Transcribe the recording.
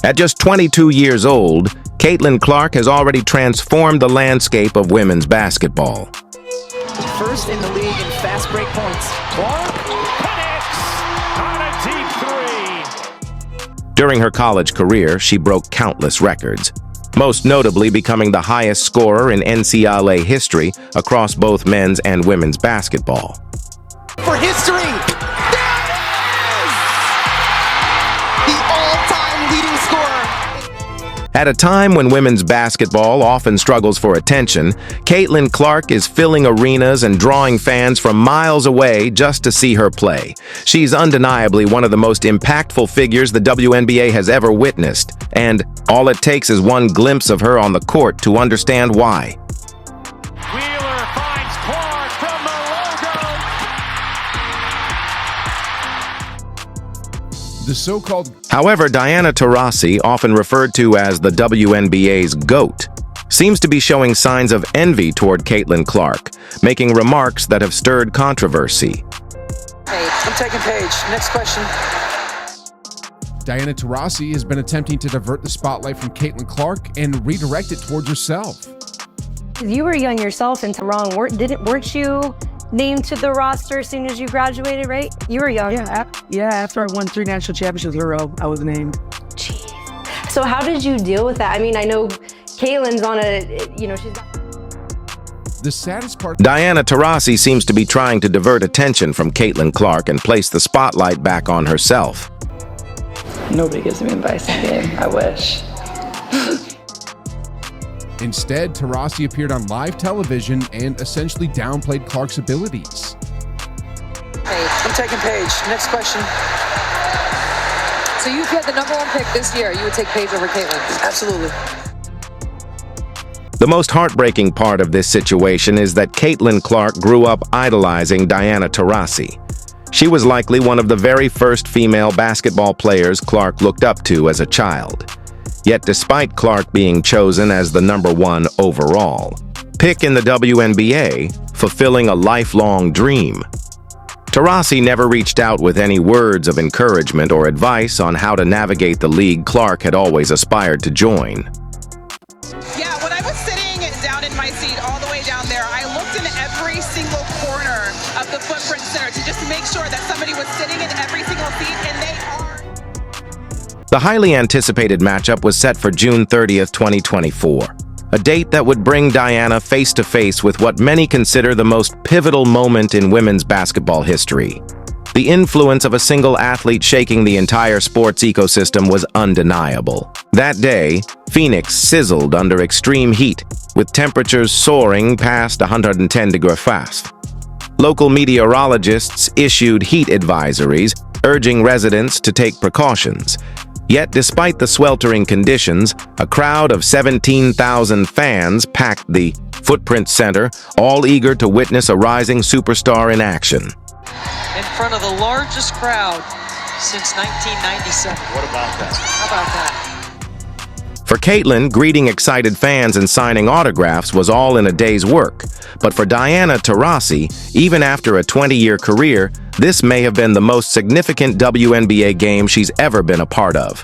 At just 22 years old, Caitlin Clark has already transformed the landscape of women's basketball. First in the league in fast break points. Clark connects on a deep three. During her college career, she broke countless records, most notably becoming the highest scorer in NCAA history across both men's and women's basketball. For history! There it is! The all-time leading scorer. At a time when women's basketball often struggles for attention, Caitlin Clark is filling arenas and drawing fans from miles away just to see her play. She's undeniably one of the most impactful figures the WNBA has ever witnessed, and all it takes is one glimpse of her on the court to understand why. Wheeler finds Clark from the logo. The so-called However, Diana Taurasi, often referred to as the WNBA's GOAT, seems to be showing signs of envy toward Caitlin Clark, making remarks that have stirred controversy. Hey, I'm taking Paige. Next question. Diana Taurasi has been attempting to divert the spotlight from Caitlin Clark and redirect it towards herself. You were young yourself and wrong. Weren't you named to the roster as soon as you graduated, right? You were young. Yeah, after I won 3 national championships in a row, I was named. Jeez. So how did you deal with that? I mean, I know Caitlin's on she's got... The saddest part... Diana Taurasi seems to be trying to divert attention from Caitlin Clark and place the spotlight back on herself. Nobody gives me advice in the game. I wish. Instead, Taurasi appeared on live television and essentially downplayed Clark's abilities. Hey, I'm taking Paige. Next question. So you get the #1 pick this year, you would take Paige over Caitlin? Absolutely. The most heartbreaking part of this situation is that Caitlin Clark grew up idolizing Diana Taurasi. She was likely one of the very first female basketball players Clark looked up to as a child. Yet despite Clark being chosen as the #1 overall pick in the WNBA, fulfilling a lifelong dream, Taurasi never reached out with any words of encouragement or advice on how to navigate the league Clark had always aspired to join. Yeah, when I was sitting down in my seat all the way down there, I looked in every single corner of the footprint center to just make sure that somebody was sitting in every single seat, and they are. The highly anticipated matchup was set for June 30th, 2024, a date that would bring Diana face-to-face with what many consider the most pivotal moment in women's basketball history. The influence of a single athlete shaking the entire sports ecosystem was undeniable. That day, Phoenix sizzled under extreme heat, with temperatures soaring past 110 degrees Fahrenheit. Local meteorologists issued heat advisories, urging residents to take precautions. Yet, despite the sweltering conditions, a crowd of 17,000 fans packed the Footprint Center, all eager to witness a rising superstar in action. In front of the largest crowd since 1997. What about that? How about that? For Caitlin, greeting excited fans and signing autographs was all in a day's work. But for Diana Taurasi, even after a 20-year career, this may have been the most significant WNBA game she's ever been a part of.